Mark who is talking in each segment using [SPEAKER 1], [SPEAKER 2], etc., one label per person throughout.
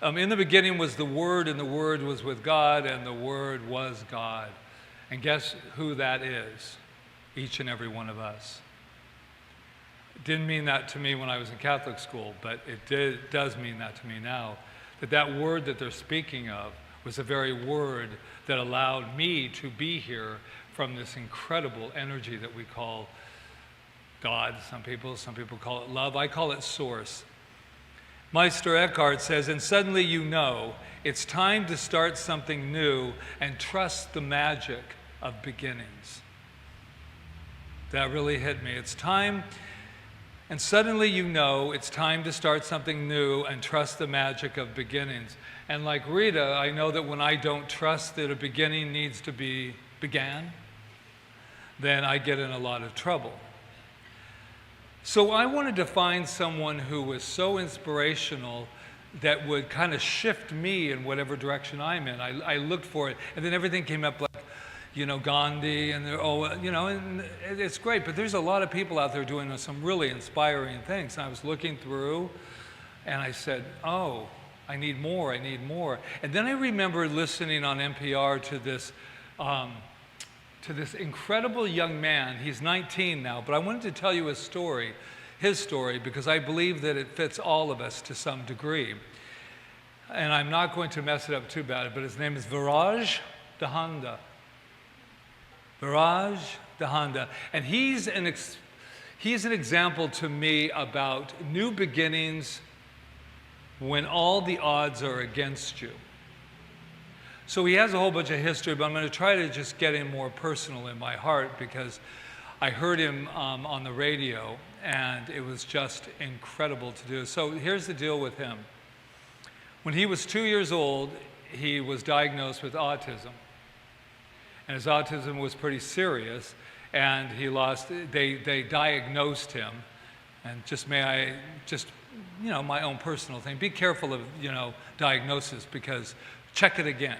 [SPEAKER 1] In the beginning was the Word, and the Word was with God, and the Word was God. And guess who that is? Each and every one of us. It didn't mean that to me when I was in Catholic school, but it does mean that to me now. That word that they're speaking of was the very word that allowed me to be here from this incredible energy that we call God. Some people call it love. I call it source. Meister Eckhart says, and suddenly you know it's time to start something new and trust the magic of beginnings. That really hit me. It's time, and suddenly you know it's time to start something new and trust the magic of beginnings. And like Rita, I know that when I don't trust that a beginning needs to be began, then I get in a lot of trouble. So I wanted to find someone who was so inspirational that would kind of shift me in whatever direction I'm in. I looked for it, and then everything came up like, Gandhi, and and it's great, but there's a lot of people out there doing some really inspiring things. And I was looking through, and I said, oh, I need more. And then I remember listening on NPR to this incredible young man. He's 19 now, but I wanted to tell you his story, because I believe that it fits all of us to some degree. And I'm not going to mess it up too bad, but his name is Viraj Dhanda. Viraj Dhanda. And he's an example to me about new beginnings when all the odds are against you. So he has a whole bunch of history, but I'm going to try to just get him more personal in my heart, because I heard him on the radio, and it was just incredible to do. So here's the deal with him. When he was 2 years old, he was diagnosed with autism. And his autism was pretty serious, and they diagnosed him. And my own personal thing, be careful of, diagnosis, because check it again.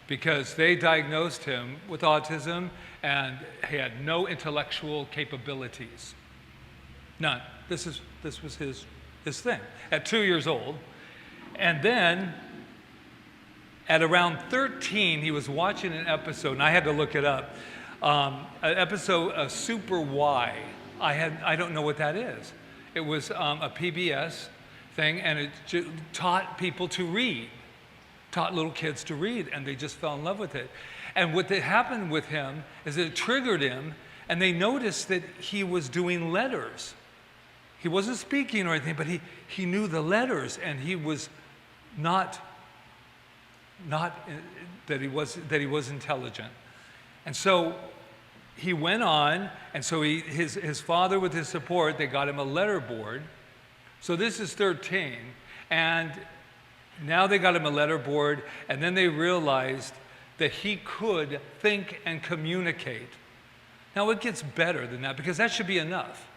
[SPEAKER 1] Because they diagnosed him with autism, and he had no intellectual capabilities. None. This was his thing at 2 years old. And then at around 13, he was watching an episode, and I had to look it up, an episode of Super Y. I don't know what that is. It was a PBS thing, and it taught people to read, taught little kids to read, and they just fell in love with it. And what happened with him is it triggered him, and they noticed that he was doing letters. He wasn't speaking or anything, but he knew the letters, and he was not that he was intelligent. And so he went on, and so his father, with his support, they got him a letter board. So this is 13, and now they got him a letter board, and then they realized that he could think and communicate. Now it gets better than that, because that should be enough.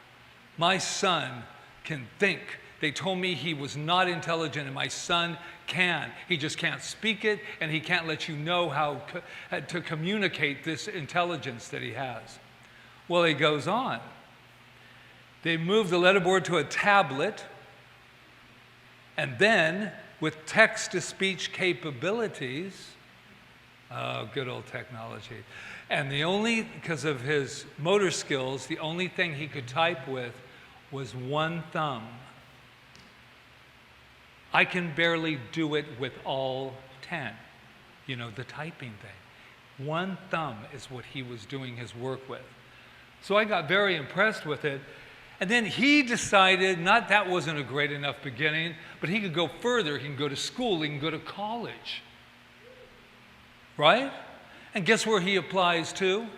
[SPEAKER 1] My son can think. They told me he was not intelligent, and my son can. He just can't speak it, and he can't let you know how to communicate this intelligence that he has. Well, he goes on. They moved the letterboard to a tablet, and then with text-to-speech capabilities, good old technology, and because of his motor skills, the only thing he could type with was one thumb. I can barely do it with all 10, the typing thing. One thumb is what he was doing his work with. So I got very impressed with it. And then he decided, not that wasn't a great enough beginning, but he could go further. He can go to school, he can go to college. Right? And guess where he applies to?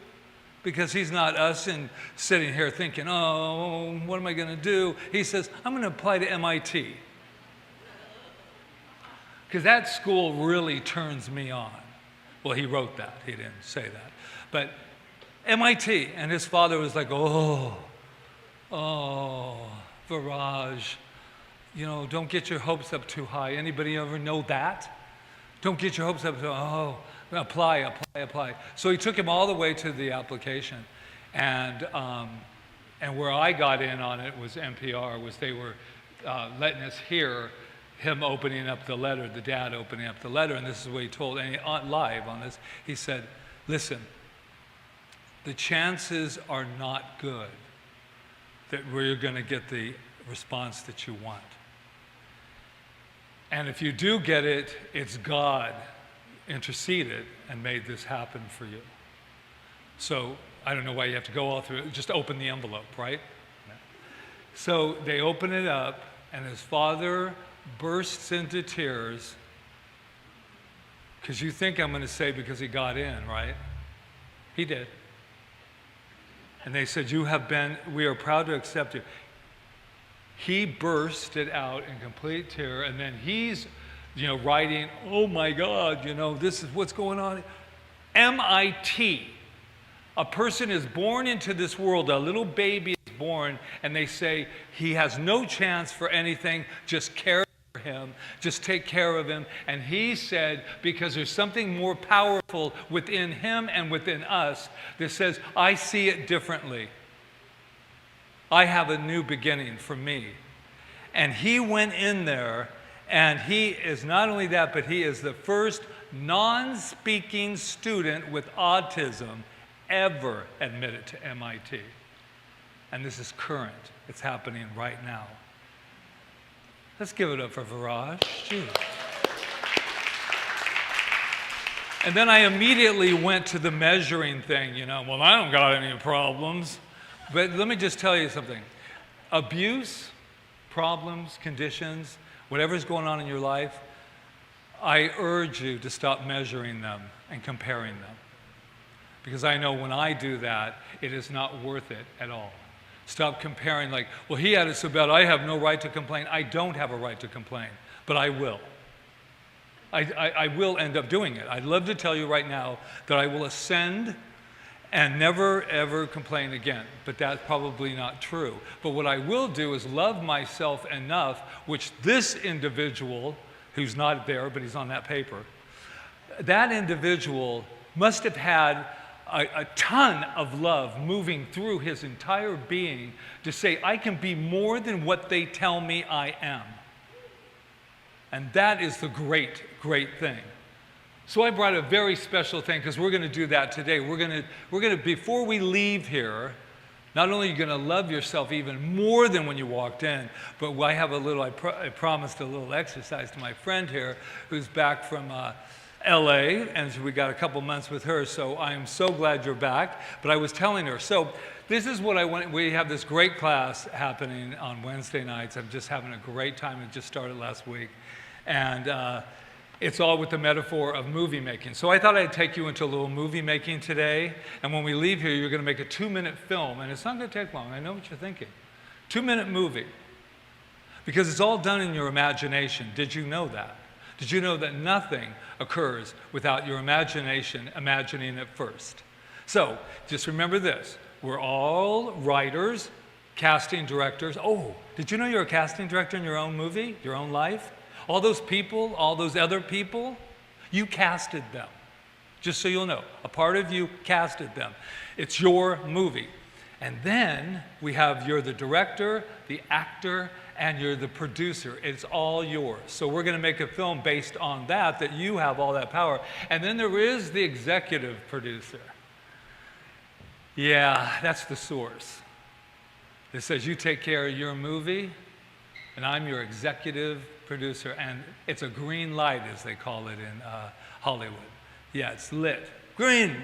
[SPEAKER 1] Because he's not us and sitting here thinking, oh, what am I going to do? He says, I'm going to apply to MIT. Because that school really turns me on. Well, he wrote that. He didn't say that. But MIT, and his father was like, oh, Viraj, don't get your hopes up too high. Anybody ever know that? Don't get your hopes up too high. Apply. So he took him all the way to the application. And where I got in on it was NPR, they were letting us hear him opening up the letter, the dad opening up the letter, and this is what he told, and live on this, he said, listen, the chances are not good that we're going to get the response that you want. And if you do get it, it's God interceded and made this happen for you. So I don't know why you have to go all through it. Just open the envelope, right? So they open it up, and his father bursts into tears, because you think I'm going to say because he got in, right? He did. And they said, we are proud to accept you. He burst it out in complete tear, and then he's, writing, oh my God, this is what's going on. MIT. A person is born into this world, a little baby is born, and they say he has no chance for anything, just care for him, just take care of him. And he said, because there's something more powerful within him and within us that says, I see it differently. I have a new beginning for me. And he went in there, and he is not only that, but he is the first non-speaking student with autism ever admitted to MIT. And this is current. It's happening right now. Let's give it up for Viraj. Jeez. And then I immediately went to the measuring thing, well, I don't got any problems. But let me just tell you something. Abuse, problems, conditions, whatever's going on in your life, I urge you to stop measuring them and comparing them. Because I know when I do that, it is not worth it at all. Stop comparing like, well, he had it so bad, I have no right to complain. I don't have a right to complain, but I will. I will end up doing it. I'd love to tell you right now that I will ascend and never, ever complain again. But that's probably not true. But what I will do is love myself enough, which this individual, who's not there, but he's on that paper, that individual must have had a ton of love moving through his entire being to say, I can be more than what they tell me I am. And that is the great, great thing. So I brought a very special thing, because we're going to do that today. We're going to, before we leave here, not only are you going to love yourself even more than when you walked in, but I have I promised a little exercise to my friend here, who's back from LA, and so we got a couple months with her, so I am so glad you're back. But I was telling her, so this is what I want. We have this great class happening on Wednesday nights. I'm just having a great time. It just started last week. And it's all with the metaphor of movie making. So I thought I'd take you into a little movie making today. And when we leave here, you're going to make a 2-minute film. And it's not going to take long. I know what you're thinking. 2-minute movie. Because it's all done in your imagination. Did you know that? Did you know that nothing occurs without your imagination imagining it first? So just remember this. We're all writers, casting directors. Oh, did you know you're a casting director in your own movie, your own life? All those people, all those other people, you casted them. Just so you'll know, a part of you casted them. It's your movie. And then we have, you're the director, the actor, and you're the producer. It's all yours. So we're going to make a film based on that you have all that power. And then there is the executive producer. Yeah, that's the source. It says you take care of your movie, and I'm your executive producer. And it's a green light, as they call it in Hollywood. Yeah, it's lit. Green,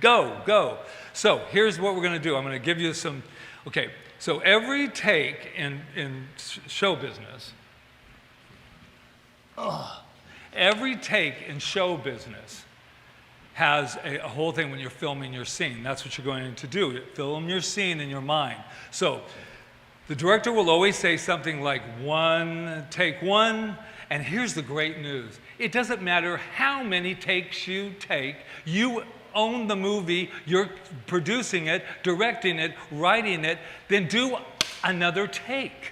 [SPEAKER 1] go. So here's what we're going to do. I'm going to give you some, okay. So every take in show business, every take in show business has a whole thing when you're filming your scene. That's what you're going to do. Film your scene in your mind. So the director will always say something like take one, and here's the great news. It doesn't matter how many takes you take, you own the movie, you're producing it, directing it, writing it, then do another take.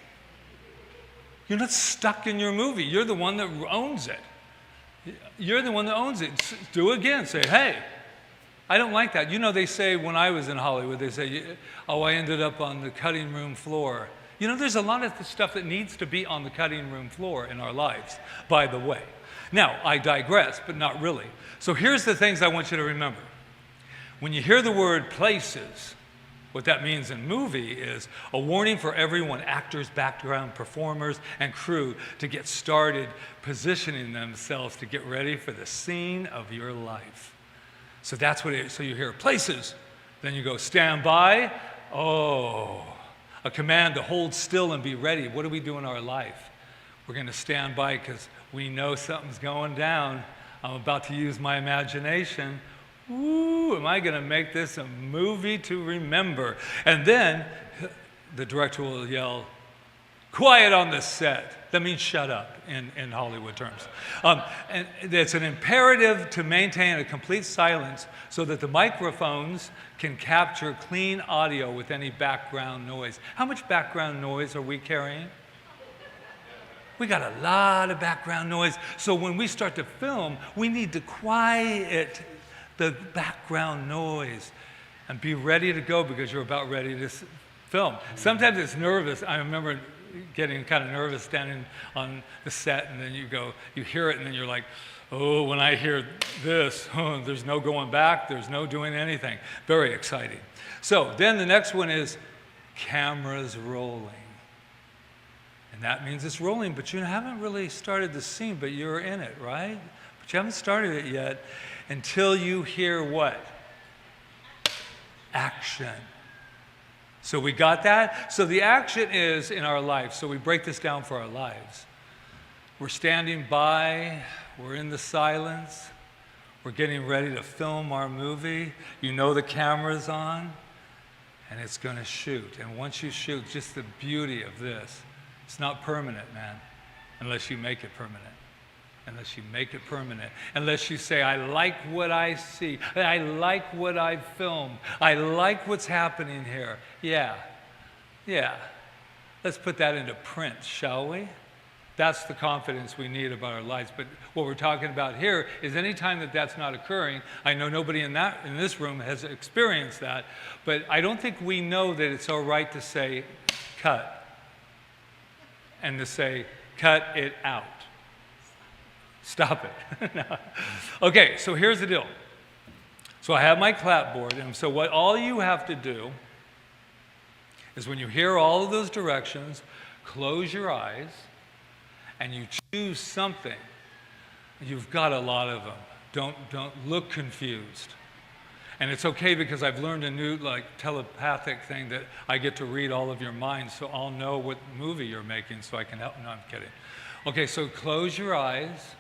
[SPEAKER 1] You're not stuck in your movie. You're the one that owns it. You're the one that owns it. Do it again. Say, hey, I don't like that. You know, they say, when I was in Hollywood, they say, oh, I ended up on the cutting room floor You know, there's a lot of stuff that needs to be on the cutting room floor in our lives, by the way. Now, I digress, but not really. So here's the things I want you to remember. When you hear the word places, what that means in movie is a warning for everyone, actors, background performers, and crew, to get started positioning themselves to get ready for the scene of your life. So that's what it is. So you hear places, then you go stand by. Oh, a command to hold still and be ready. What do we do in our life? We're going to stand by because we know something's going down. I'm about to use my imagination. Ooh, am I going to make this a movie to remember? And then the director will yell, quiet on the set. That means shut up in Hollywood terms. And it's an imperative to maintain a complete silence so that the microphones can capture clean audio with any background noise. How much background noise are we carrying? We got a lot of background noise. So when we start to film, we need to quiet the background noise and be ready to go because you're about ready to film. Sometimes it's nervous. I remember getting kind of nervous standing on the set, and then you hear it, and then you're like, oh, when I hear this, there's no going back, there's no doing anything. Very exciting. So then the next one is cameras rolling. And that means it's rolling, but you haven't really started the scene, but you're in it, right? But you haven't started it yet until you hear what? Action. So we got that? So the action is in our life. So we break this down for our lives. We're standing by, we're in the silence, we're getting ready to film our movie. You know the camera's on, and it's going to shoot. And once you shoot, just the beauty of this, it's not permanent, man, unless you make it permanent. Unless you make it permanent. Unless you say, I like what I see. I like what I filmed. I like what's happening here. Yeah. Let's put that into print, shall we? That's the confidence we need about our lives. But what we're talking about here is anytime that that's not occurring, I know nobody in this room has experienced that, but I don't think we know that it's all right to say, cut. And to say, cut it out. Stop it. No. Okay, so here's the deal. So I have my clapboard, and so what all you have to do is when you hear all of those directions, close your eyes, and you choose something. You've got a lot of them. Don't look confused. And it's okay because I've learned a new telepathic thing that I get to read all of your minds, so I'll know what movie you're making so I can help. No, I'm kidding. Okay, so close your eyes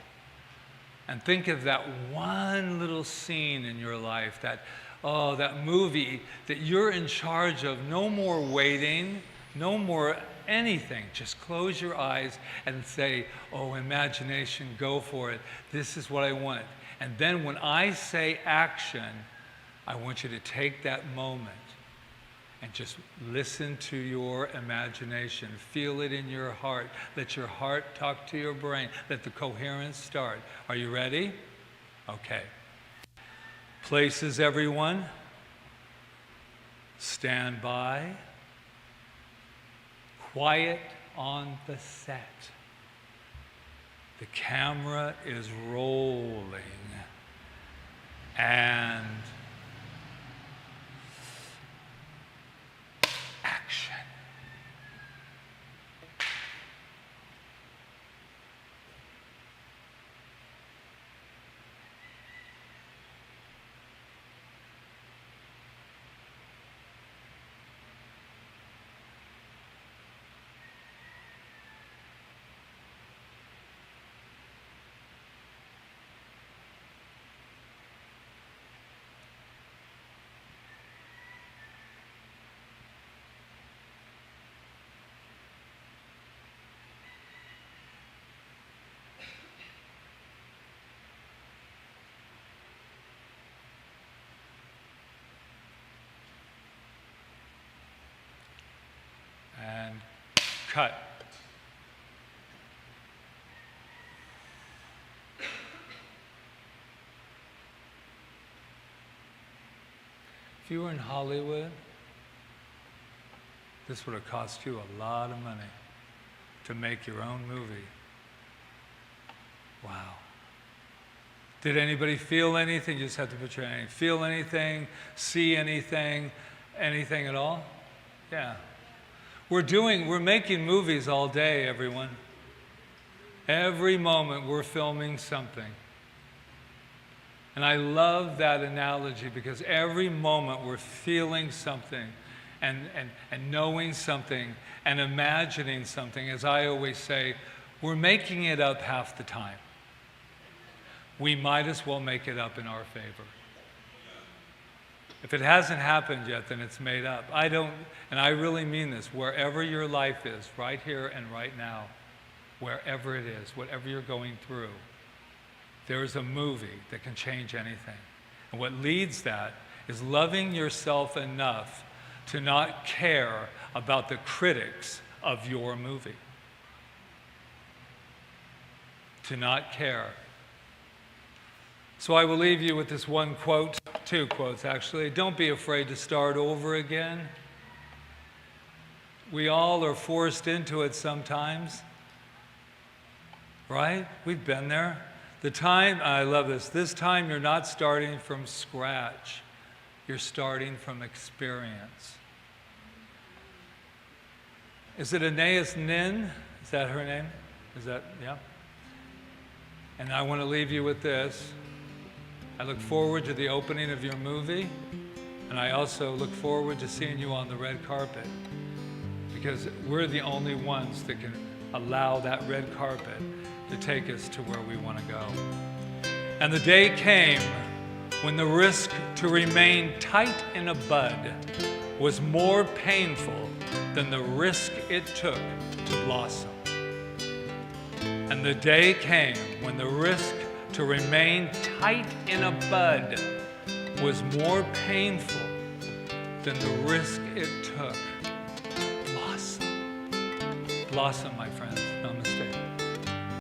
[SPEAKER 1] and think of that one little scene in your life, that movie that you're in charge of. No more waiting, no more anything. Just close your eyes and say, oh, imagination, go for it. This is what I want. And then when I say action, I want you to take that moment and just listen to your imagination. Feel it in your heart. Let your heart talk to your brain. Let the coherence start. Are you ready? Okay. Places, everyone. Stand by. Quiet on the set. The camera is rolling. And action. And cut. If you were in Hollywood, This would have cost you a lot of money to make your own movie. Wow. Did anybody feel anything? You just have to put your hand. Feel anything? See anything? Anything at all? Yeah. We're making movies all day, everyone. Every moment we're filming something. And I love that analogy because every moment we're feeling something and knowing something and imagining something. As I always say, we're making it up half the time. We might as well make it up in our favor. If it hasn't happened yet, then it's made up. And I really mean this, wherever your life is, right here and right now, wherever it is, whatever you're going through, there is a movie that can change anything. And what leads that is loving yourself enough to not care about the critics of your movie. To not care. So I will leave you with this one quote, two quotes actually. Don't be afraid to start over again. We all are forced into it sometimes. Right? We've been there. I love this time you're not starting from scratch. You're starting from experience. Is it Anais Nin? Is that her name? Yeah? And I want to leave you with this. I look forward to the opening of your movie, and I also look forward to seeing you on the red carpet, because we're the only ones that can allow that red carpet to take us to where we want to go. And the day came when the risk to remain tight in a bud was more painful than the risk it took to blossom. And the day came when the risk to remain tight in a bud was more painful than the risk it took to blossom. Blossom, my friend.